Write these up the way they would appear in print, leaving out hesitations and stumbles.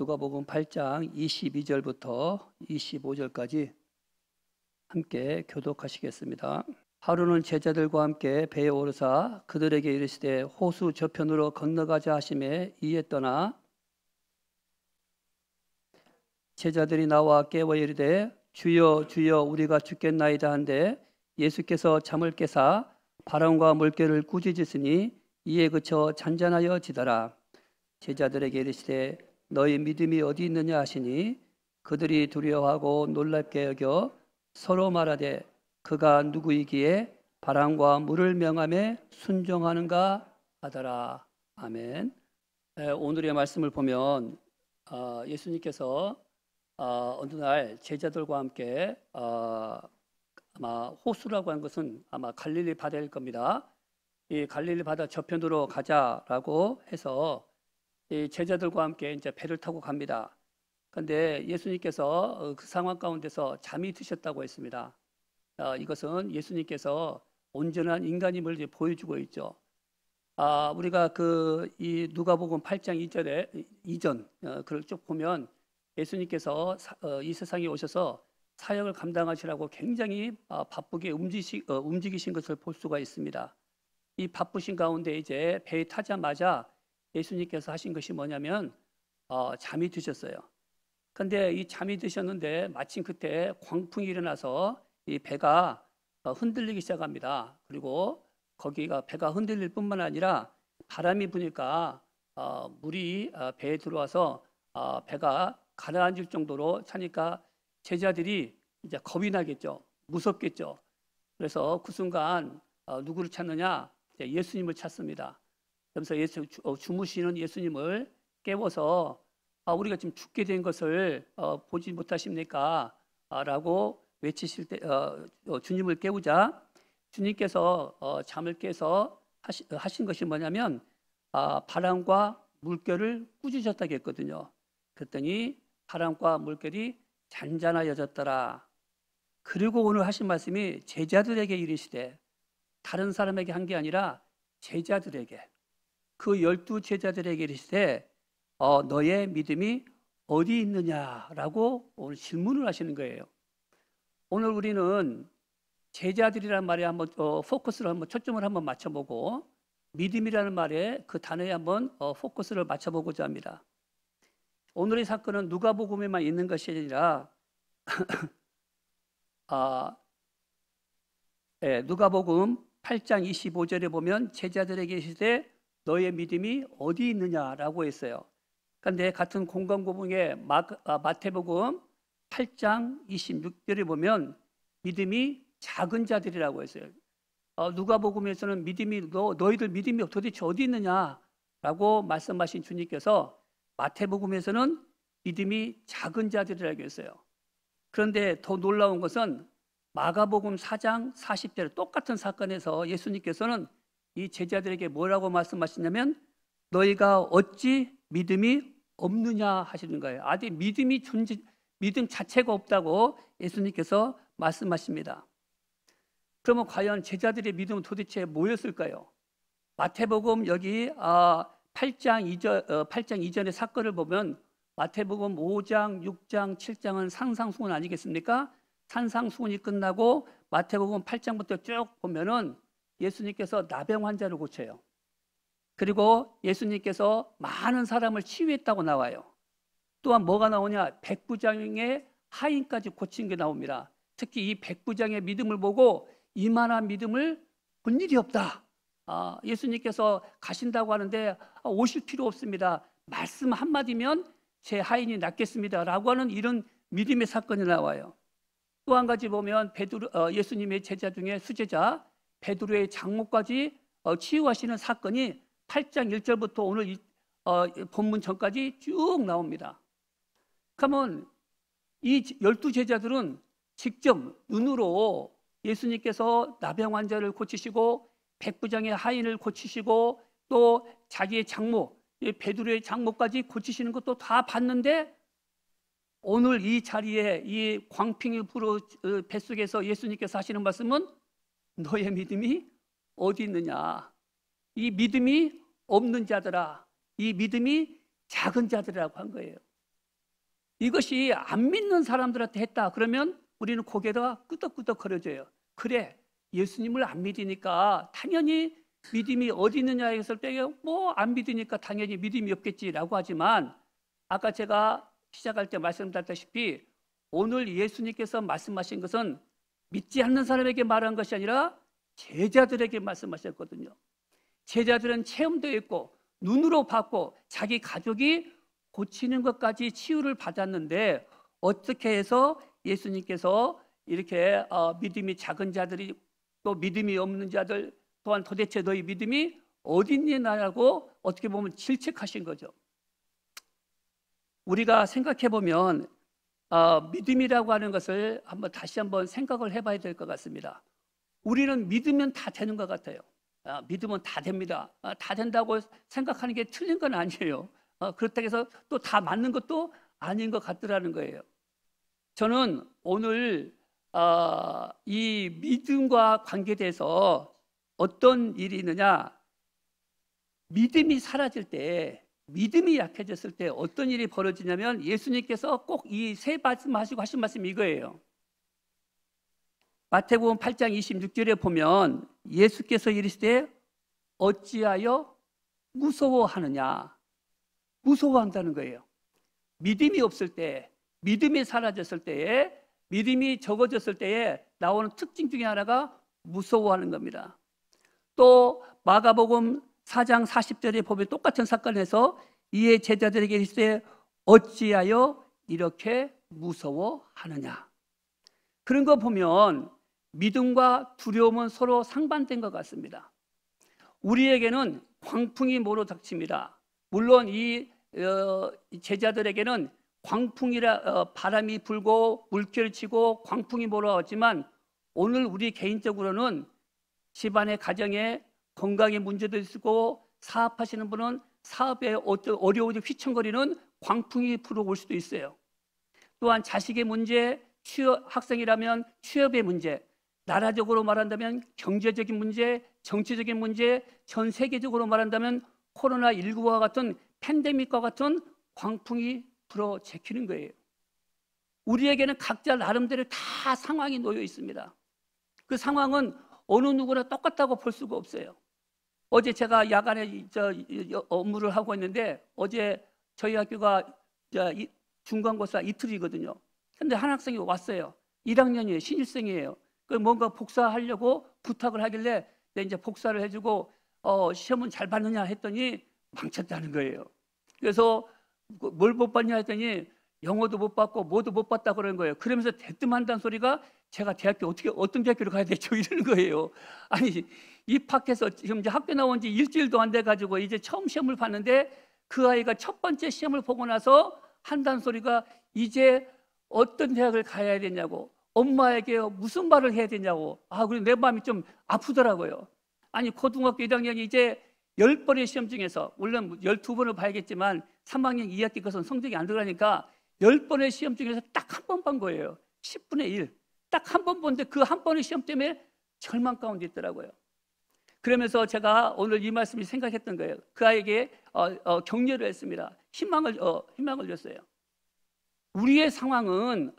누가복음 8장 22절부터 25절까지 함께 교독하시겠습니다. 하루는 제자들과 함께 배에 오르사 그들에게 이르시되 호수 저편으로 건너가자 하심에 이에 떠나 제자들이 나와 깨워 이르되 주여 주여 우리가 죽겠나이다 한데 예수께서 잠을 깨사 바람과 물결을 꾸짖으시니 이에 그쳐 잔잔하여 지더라. 제자들에게 이르시되 너희 믿음이 어디 있느냐 하시니 그들이 두려워하고 놀랍게 여겨 서로 말하되 그가 누구이기에 바람과 물을 명함에 순종하는가 하더라. 아멘. 오늘의 말씀을 보면 예수님께서 어느 날 제자들과 함께 아마 호수라고 하는 것은 아마 갈릴리 바다일 겁니다. 이 갈릴리 바다 저편으로 가자라고 해서 이 제자들과 함께 이제 배를 타고 갑니다. 그런데 예수님께서 그 상황 가운데서 잠이 드셨다고 했습니다. 이것은 예수님께서 온전한 인간임을 보여주고 있죠. 우리가 이 누가복음 8장 2절에 그걸 쭉 보면 예수님께서 이 세상에 오셔서 사역을 감당하시라고 굉장히 바쁘게 움직이신 것을 볼 수가 있습니다. 이 바쁘신 가운데 이제 배에 타자마자 예수님께서 하신 것이 뭐냐면 잠이 드셨어요. 그런데 이 잠이 드셨는데 마침 그때 광풍이 일어나서 이 배가 흔들리기 시작합니다. 그리고 거기가 배가 흔들릴 뿐만 아니라 바람이 부니까 물이 배에 들어와서 배가 가라앉을 정도로 차니까 제자들이 이제 겁이 나겠죠. 무섭겠죠. 그래서 그 순간 누구를 찾느냐? 예수님을 찾습니다. 그래서 주무시는 예수님을 깨워서 우리가 지금 죽게 된 것을 보지 못하십니까? 라고 외치실 때 주님을 깨우자 주님께서 잠을 깨서 하신 것이 뭐냐면 바람과 물결을 꾸짖으셨다고 했거든요. 그랬더니 바람과 물결이 잔잔하여졌더라. 그리고 오늘 하신 말씀이 제자들에게 이르시되 다른 사람에게 한 게 아니라 제자들에게 그 12 제자들에게 이르시되 너의 믿음이 어디 있느냐라고 오늘 질문을 하시는 거예요. 오늘 우리는 제자들이라는 말에 한번 포커스를 한번 초점을 한번 맞춰보고 믿음이라는 말에 그 단어에 한번 포커스를 맞춰보고자 합니다. 오늘의 사건은 누가복음에만 있는 것이 아니라 누가복음 8장 25절에 보면 제자들에게 이르시되 너의 믿음이 어디 있느냐라고 했어요. 그런데 같은 공간고문의 마태복음 8장 26절에 보면 믿음이 작은 자들이라고 했어요. 누가복음에서는 너희들 믿음이 도대체 어디 있느냐라고 말씀하신 주님께서 마태복음에서는 믿음이 작은 자들이라고 했어요. 그런데 더 놀라운 것은 마가복음 4장 40절 똑같은 사건에서 예수님께서는 이 제자들에게 뭐라고 말씀하시냐면 너희가 어찌 믿음이 없느냐 하시는 거예요. 아직 믿음 자체가 없다고 예수님께서 말씀하십니다. 그러면 과연 제자들의 믿음은 도대체 뭐였을까요? 마태복음 여기 8장 이전의 사건을 보면 마태복음 5장, 6장, 7장은 산상수훈 아니겠습니까? 산상수훈이 끝나고 마태복음 8장부터 쭉 보면은 예수님께서 나병 환자를 고쳐요. 그리고 예수님께서 많은 사람을 치유했다고 나와요. 또한 뭐가 나오냐? 백부장의 하인까지 고친 게 나옵니다. 특히 이 백부장의 믿음을 보고 이만한 믿음을 본 일이 없다. 예수님께서 가신다고 하는데 오실 필요 없습니다. 말씀 한마디면 제 하인이 낫겠습니다. 라고 하는 이런 믿음의 사건이 나와요. 또 한 가지 보면 예수님의 제자 중에 수제자 베드로의 장모까지 치유하시는 사건이 8장 1절부터 오늘 본문 전까지 쭉 나옵니다. 그러면 이 12 제자들은 직접 눈으로 예수님께서 나병 환자를 고치시고 백부장의 하인을 고치시고 또 자기의 장모 베드로의 장모까지 고치시는 것도 다 봤는데 오늘 이 자리에 이 광풍이 불어 뱃속에서 예수님께서 하시는 말씀은 너의 믿음이 어디 있느냐? 이 믿음이 없는 자들아, 이 믿음이 작은 자들이라고 한 거예요. 이것이 안 믿는 사람들한테 했다 그러면 우리는 고개가 끄덕끄덕 거려져요. 그래, 예수님을 안 믿으니까 당연히 믿음이 어디 있느냐 했을 때 뭐 안 믿으니까 당연히 믿음이 없겠지라고 하지만, 아까 제가 시작할 때 말씀드렸다시피 오늘 예수님께서 말씀하신 것은 믿지 않는 사람에게 말한 것이 아니라 제자들에게 말씀하셨거든요. 제자들은 체험되어 있고 눈으로 봤고 자기 가족이 고치는 것까지 치유를 받았는데, 어떻게 해서 예수님께서 이렇게 믿음이 작은 자들이 또 믿음이 없는 자들 또한 도대체 너희 믿음이 어디 있냐라고 어떻게 보면 질책하신 거죠. 우리가 생각해 보면 믿음이라고 하는 것을 다시 한번 생각을 해봐야 될 것 같습니다. 우리는 믿으면 다 되는 것 같아요. 믿으면 다 됩니다. 다 된다고 생각하는 게 틀린 건 아니에요. 그렇다고 해서 또 다 맞는 것도 아닌 것 같더라는 거예요. 저는 오늘 이 믿음과 관계돼서 어떤 일이 있느냐, 믿음이 사라질 때, 믿음이 약해졌을 때 어떤 일이 벌어지냐면, 예수님께서 꼭 이 세 말씀 하시고 하신 말씀이 이거예요. 마태복음 8장 26절에 보면 예수께서 이르시되 어찌하여 무서워하느냐, 무서워한다는 거예요. 믿음이 없을 때, 믿음이 사라졌을 때에, 믿음이 적어졌을 때에 나오는 특징 중에 하나가 무서워하는 겁니다. 또 마가복음 4장 40절에 보면 똑같은 사건에서 이에 제자들에게 이르시되 어찌하여 이렇게 무서워하느냐. 그런 거 보면 믿음과 두려움은 서로 상반된 것 같습니다. 우리에게는 광풍이 몰아닥칩니다. 물론 이 제자들에게는 바람이 불고 물결이 치고 광풍이 몰아왔지만, 오늘 우리 개인적으로는 집안의 가정에 건강에 문제도 있고 사업하시는 분은 사업에 어려움이 휘청거리는 광풍이 불어올 수도 있어요. 또한 자식의 문제, 학생이라면 취업의 문제, 나라적으로 말한다면 경제적인 문제, 정치적인 문제, 전 세계적으로 말한다면 코로나19와 같은 팬데믹과 같은 광풍이 불어 제키는 거예요. 우리에게는 각자 나름대로 다 상황이 놓여 있습니다. 그 상황은 어느 누구나 똑같다고 볼 수가 없어요. 어제 제가 야간에 업무를 하고 있는데, 어제 저희 학교가 중간고사 이틀이거든요. 근데 한 학생이 왔어요. 1학년이에요. 신입생이에요. 뭔가 복사하려고 부탁을 하길래 내가 이제 복사를 해주고 시험은 잘 봤느냐 했더니 망쳤다는 거예요. 그래서 뭘 못 봤냐 했더니 영어도 못 봤고 뭐도 못 봤다 그러는 거예요. 그러면서 대뜸한다는 소리가 제가 어떤 대학교를 가야 되죠? 이러는 거예요. 아니, 입학해서 지금 이제 학교 나온 지 일주일도 안 돼가지고 이제 처음 시험을 봤는데, 그 아이가 첫 번째 시험을 보고 나서 한다는 소리가 이제 어떤 대학을 가야 되냐고, 엄마에게 무슨 말을 해야 되냐고. 그래서 내 마음이 좀 아프더라고요. 아니, 고등학교 1학년이 이제 10번의 시험 중에서, 물론 12번을 봐야겠지만 3학년 2학기 것은 성적이 안 들어가니까 10번의 시험 중에서 딱 한 번 본 거예요. 10분의 1. 딱 한 번 본데 그 한 번의 시험 때문에 절망 가운데 있더라고요. 그러면서 제가 오늘 이 말씀이 생각했던 거예요. 그 아이에게 격려를 했습니다. 희망을 줬어요. 우리의 상황은,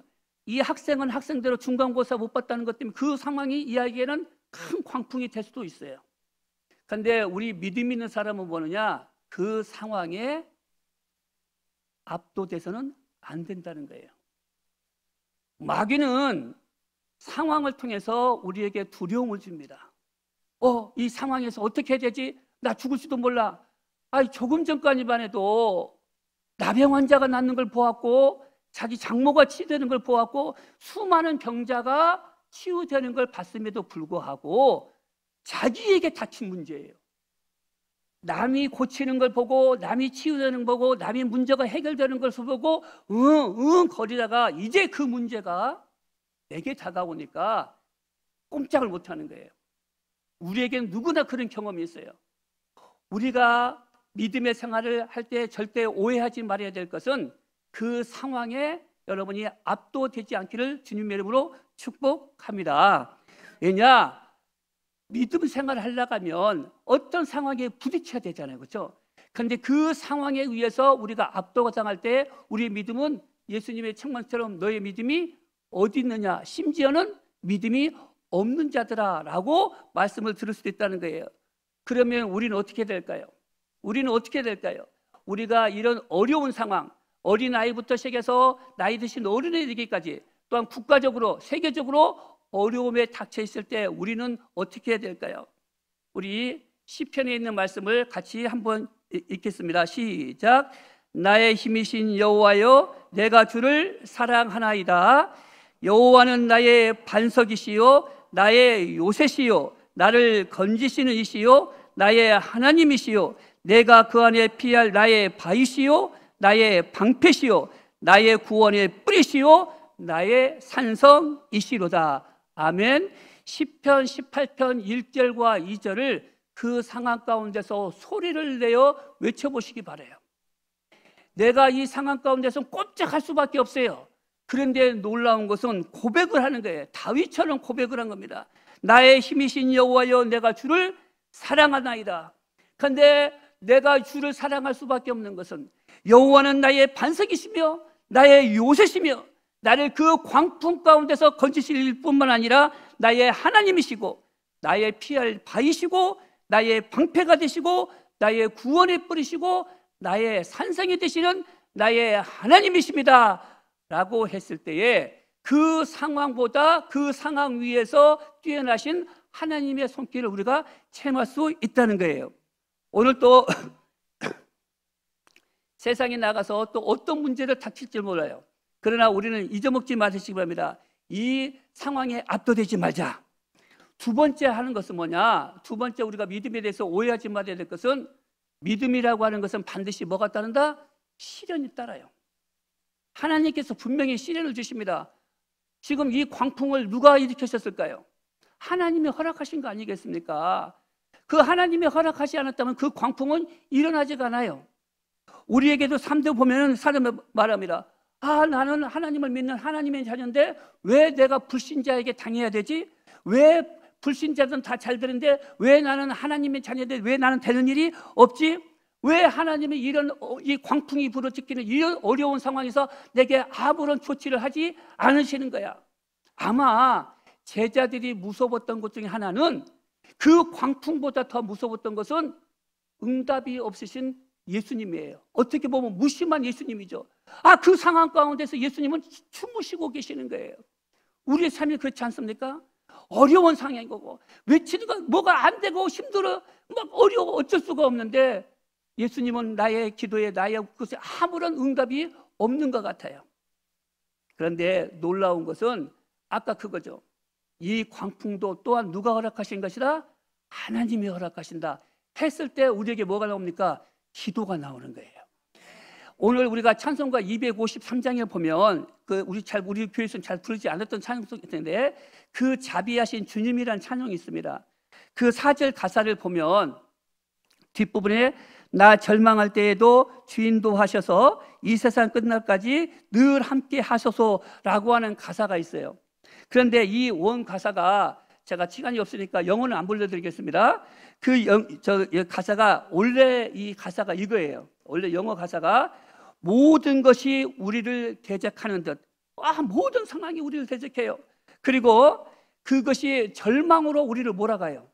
이 학생은 학생대로 중간고사 못 봤다는 것 때문에 그 상황이 이 아이에게는 큰 광풍이 될 수도 있어요. 그런데 우리 믿음 있는 사람은 뭐느냐? 그 상황에 압도돼서는 안 된다는 거예요. 마귀는 상황을 통해서 우리에게 두려움을 줍니다. 이 상황에서 어떻게 해야 되지? 나 죽을지도 몰라. 조금 전까지만 해도 나병 환자가 낫는 걸 보았고, 자기 장모가 치유되는 걸 보았고, 수많은 병자가 치유되는 걸 봤음에도 불구하고 자기에게 닥친 문제예요. 남이 고치는 걸 보고, 남이 치유되는 걸 보고, 남이 문제가 해결되는 걸 보고 거리다가 이제 그 문제가 내게 다가오니까 꼼짝을 못하는 거예요. 우리에게는 누구나 그런 경험이 있어요. 우리가 믿음의 생활을 할 때 절대 오해하지 말아야 될 것은, 그 상황에 여러분이 압도되지 않기를 주님의 이름으로 축복합니다. 왜냐? 믿음 생활을 하려고 하면 어떤 상황에 부딪혀야 되잖아요. 그렇죠? 그런데 그 상황에 의해서 우리가 압도가 당할 때 우리의 믿음은 예수님의 책망처럼 너의 믿음이 어디 있느냐? 심지어는 믿음이 없는 자들아 라고 말씀을 들을 수도 있다는 거예요. 그러면 우리는 어떻게 될까요? 우리는 어떻게 될까요? 우리가 이런 어려운 상황, 어린아이부터 시작해서 나이 드신 어른에 이르기까지 또한 국가적으로 세계적으로 어려움에 닥쳐 있을 때 우리는 어떻게 해야 될까요? 우리 시편에 있는 말씀을 같이 한번 읽겠습니다. 시작. 나의 힘이신 여호와여 내가 주를 사랑하나이다. 여호와는 나의 반석이시요 나의 요새시요 나를 건지시는 이시요 나의 하나님이시요 내가 그 안에 피할 나의 바위시요 나의 방패시요 나의 구원의 뿌리시요 나의 산성이시로다. 아멘. 시편 18편 1절과 2절을 그 상황 가운데서 소리를 내어 외쳐보시기 바라요. 내가 이 상황 가운데서 꼼짝할 수밖에 없어요. 그런데 놀라운 것은 고백을 하는 거예요. 다윗처럼 고백을 한 겁니다. 나의 힘이신 여호와여 내가 주를 사랑하나이다. 그런데 내가 주를 사랑할 수밖에 없는 것은 여호와는 나의 반석이시며 나의 요새시며 나를 그 광풍 가운데서 건지실 뿐만 아니라 나의 하나님이시고 나의 피할 바위시고 나의 방패가 되시고 나의 구원의 뿌리시고 나의 산성이 되시는 나의 하나님이십니다 라고 했을 때에 그 상황보다 그 상황 위에서 뛰어나신 하나님의 손길을 우리가 체험할 수 있다는 거예요. 오늘 또 세상에 나가서 또 어떤 문제를 닥칠지 몰라요. 그러나 우리는 잊어먹지 마시기 바랍니다. 이 상황에 압도되지 말자. 두 번째 하는 것은 뭐냐? 두 번째 우리가 믿음에 대해서 오해하지 말아야 될 것은 믿음이라고 하는 것은 반드시 뭐가 따른다? 시련이 따라요. 하나님께서 분명히 시련을 주십니다. 지금 이 광풍을 누가 일으키셨을까요? 하나님이 허락하신 거 아니겠습니까? 그 하나님이 허락하지 않았다면 그 광풍은 일어나지가 않아요. 우리에게도 삶도 보면 사람이 말합니다. 아, 나는 하나님을 믿는 하나님의 자녀인데 왜 내가 불신자에게 당해야 되지? 왜 불신자들은 다 잘 되는데 왜 나는 하나님의 자녀인데 왜 나는 되는 일이 없지? 왜 하나님이 이런 이 광풍이 불어지기는 이런 어려운 상황에서 내게 아무런 조치를 하지 않으시는 거야? 아마 제자들이 무서웠던 것 중에 하나는 그 광풍보다 더 무서웠던 것은 응답이 없으신 예수님이에요. 어떻게 보면 무심한 예수님이죠. 아, 그 상황 가운데서 예수님은 주무시고 계시는 거예요. 우리의 삶이 그렇지 않습니까? 어려운 상황인 거고 외치는 거 뭐가 안 되고 힘들어 막 어려워 어쩔 수가 없는데 예수님은 나의 기도에 나의 것에 아무런 응답이 없는 것 같아요. 그런데 놀라운 것은 아까 그거죠. 이 광풍도 또한 누가 허락하신 것이다? 하나님이 허락하신다 했을 때 우리에게 뭐가 나옵니까? 기도가 나오는 거예요. 오늘 우리가 찬송가 253장에 보면 우리 교회에서는 잘 부르지 않았던 찬송이 있는데 그 자비하신 주님이라는 찬송이 있습니다. 그 4절 가사를 보면 뒷부분에 나 절망할 때에도 주인도 하셔서 이 세상 끝날까지 늘 함께 하소서라고 하는 가사가 있어요. 그런데 이 원 가사가 제가 시간이 없으니까 영어는 안 불러드리겠습니다. 가사가 원래 이 가사가 이거예요. 원래 영어 가사가 모든 것이 우리를 대적하는 듯, 모든 상황이 우리를 대적해요. 그리고 그것이 절망으로 우리를 몰아가요.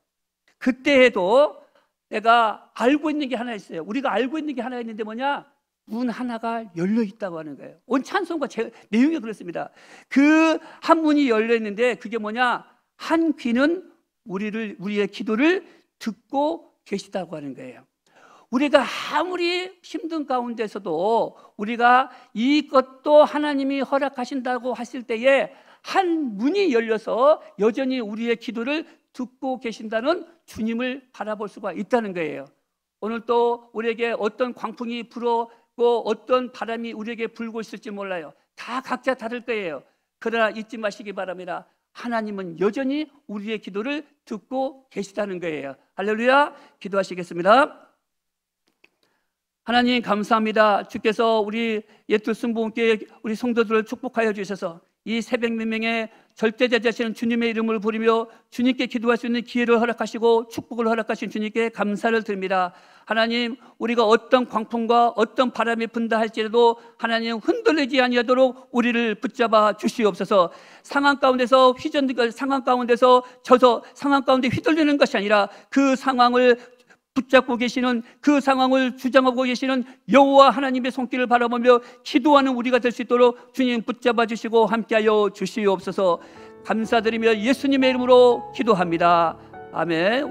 그때에도 내가 알고 있는 게 하나 있어요. 우리가 알고 있는 게 하나 있는데 뭐냐? 문 하나가 열려 있다고 하는 거예요. 온 찬송가 내용이 그렇습니다. 그 한 문이 열려 있는데 그게 뭐냐? 한 귀는 우리의 기도를 듣고 계시다고 하는 거예요. 우리가 아무리 힘든 가운데서도 우리가 이것도 하나님이 허락하신다고 하실 때에 한 문이 열려서 여전히 우리의 기도를 듣고 계신다는 주님을 바라볼 수가 있다는 거예요. 오늘 또 우리에게 어떤 광풍이 불어고 어떤 바람이 우리에게 불고 있을지 몰라요. 다 각자 다를 거예요. 그러나 잊지 마시기 바랍니다. 하나님은 여전히 우리의 기도를 듣고 계시다는 거예요. 할렐루야. 기도하시겠습니다. 하나님 감사합니다. 주께서 우리 예투 순복음교회 우리 성도들을 축복하여 주셔서 이 새벽 민명에 절대자 되시는 주님의 이름을 부르며 주님께 기도할 수 있는 기회를 허락하시고 축복을 허락하신 주님께 감사를 드립니다. 하나님, 우리가 어떤 광풍과 어떤 바람이 분다 할지라도 하나님 흔들리지 아니하도록 우리를 붙잡아 주시옵소서. 상황 가운데서 상황 가운데서 져서 상황 가운데 휘둘리는 것이 아니라 그 상황을 붙잡고 계시는, 그 상황을 주장하고 계시는 여호와 하나님의 손길을 바라보며 기도하는 우리가 될 수 있도록 주님 붙잡아 주시고 함께하여 주시옵소서. 감사드리며 예수님의 이름으로 기도합니다. 아멘.